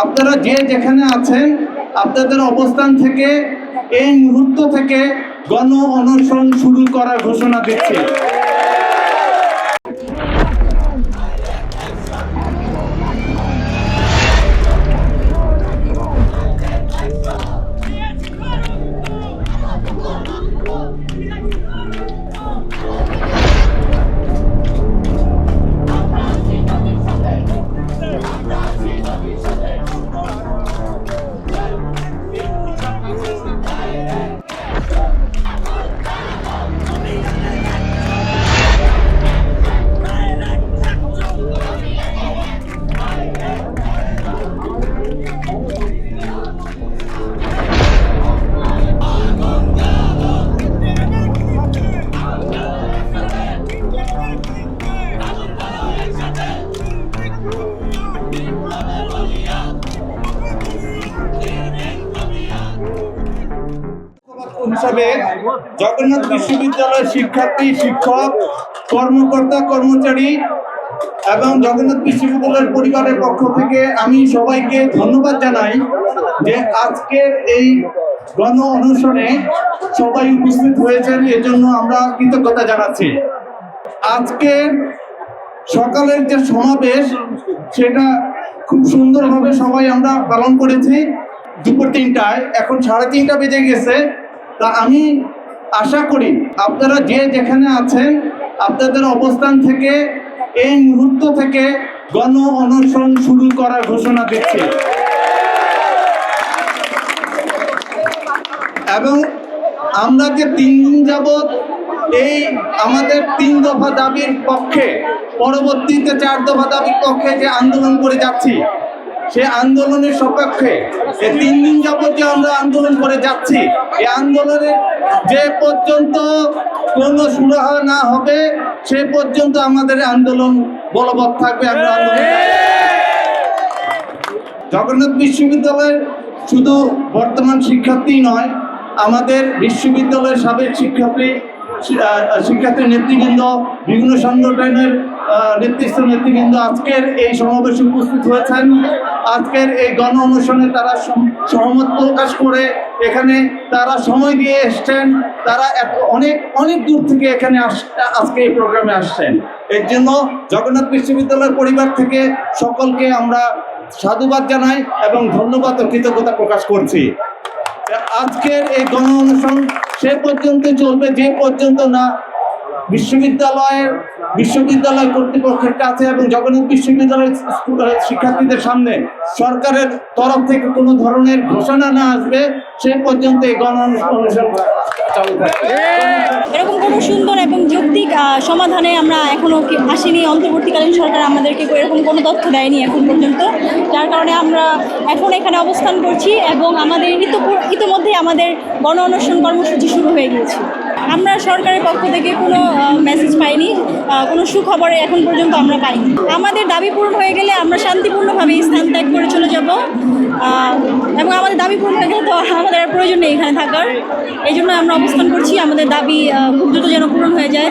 আপনারা যে যেখানে আছেন আপনাদের অবস্থান থেকে এই মুহূর্ত থেকে গণ অনশন শুরু করার ঘোষণা দিচ্ছি। হিসাবে জগন্নাথ বিশ্ববিদ্যালয়ের শিক্ষার্থী, শিক্ষক, কর্মকর্তা, কর্মচারী এবং জগন্নাথ বিশ্ববিদ্যালয়ের পরিবারের পক্ষ থেকে আমি সবাইকে ধন্যবাদ জানাই যে আজকের এই গণ অনশনে সবাই উপস্থিত হয়েছেন, এর জন্য আমরা কৃতজ্ঞতা জানাচ্ছি। আজকের সকালের যে সমাবেশ সেটা খুব সুন্দরভাবে সবাই আমরা পালন করেছি। দুপুর 3টায়, এখন 3:30 বেজে গেছে। তা আমি আশা করি আপনারা যে যেখানে আছেন আপনাদের অবস্থান থেকে এই মুহূর্ত থেকে গণ অনশন শুরু করার ঘোষণা দিচ্ছি এবং আমরা যে 3 দিন যাবৎ এই আমাদের 3 দফা দাবির পক্ষে, পরবর্তীতে 4 দফা দাবির পক্ষে যে আন্দোলন করে যাচ্ছি, সে আন্দোলনের সপক্ষে এই 3 দিন যাবৎ যে আমরা আন্দোলন করে যাচ্ছি, এই আন্দোলনে যে পর্যন্ত কোনো সুরাহা না হবে সে পর্যন্ত আমাদের আন্দোলন বলবৎ থাকবে। আমরা আন্দোলন জগন্নাথ বিশ্ববিদ্যালয়ের শুধু বর্তমান শিক্ষার্থী নয়, আমাদের বিশ্ববিদ্যালয়ের সাবেক শিক্ষার্থী নেতৃবৃন্দ, বিভিন্ন সংগঠনের নেতৃবৃন্দ আজকের এই সমাবেশে উপস্থিত হয়েছেন। আজকের এই গণ অনশনে তারা সহমত প্রকাশ করে এখানে তারা সময় দিয়ে এসছেন। তারা অনেক দূর থেকে এখানে আজকে এই প্রোগ্রামে আসছেন। এর জন্য জগন্নাথ বিশ্ববিদ্যালয়ের পরিবার থেকে সকলকে আমরা সাধুবাদ জানাই এবং ধন্যবাদ ও কৃতজ্ঞতা প্রকাশ করছি। আজকের এই গণ অনশন সে পর্যন্ত চলবে যে পর্যন্ত না বিশ্ববিদ্যালয় কর্তৃপক্ষের কাছে এবং জগন্নাথ বিশ্ববিদ্যালয়ের শিক্ষার্থীদের সামনে সরকারের তরফ থেকে কোনো ধরনের ঘোষণা না আসবে সে পর্যন্ত এই গণ অনশন চালু থাকবে। এরকম কোনো সুন্দর এবং যৌক্তিক সমাধানে আমরা এখনো আসিনি। অন্তর্বর্তীকালীন সরকার আমাদেরকে এরকম কোনো তথ্য দেয়নি এখন পর্যন্ত, যার কারণে আমরা এখন এখানে অবস্থান করছি এবং আমাদের ইতিমধ্যে আমাদের গণ অনশন কর্মসূচি শুরু হয়ে গিয়েছে। আমরা সরকারের পক্ষ থেকে কোনো মেসেজ পাইনি, কোনো সুখবর এখন পর্যন্ত আমরা পাইনি। আমাদের দাবি পূরণ হয়ে গেলে আমরা শান্তিপূর্ণভাবে স্থান ত্যাগ করে চলে যাব এবং আমাদের দাবি পূরণ হয়ে গেলে তো আমাদের আর প্রয়োজন নেই এখানে থাকার। এই জন্য আমরা অবস্থান করছি। আমাদের দাবি খুব দ্রুত যেন পূরণ হয়ে যায়।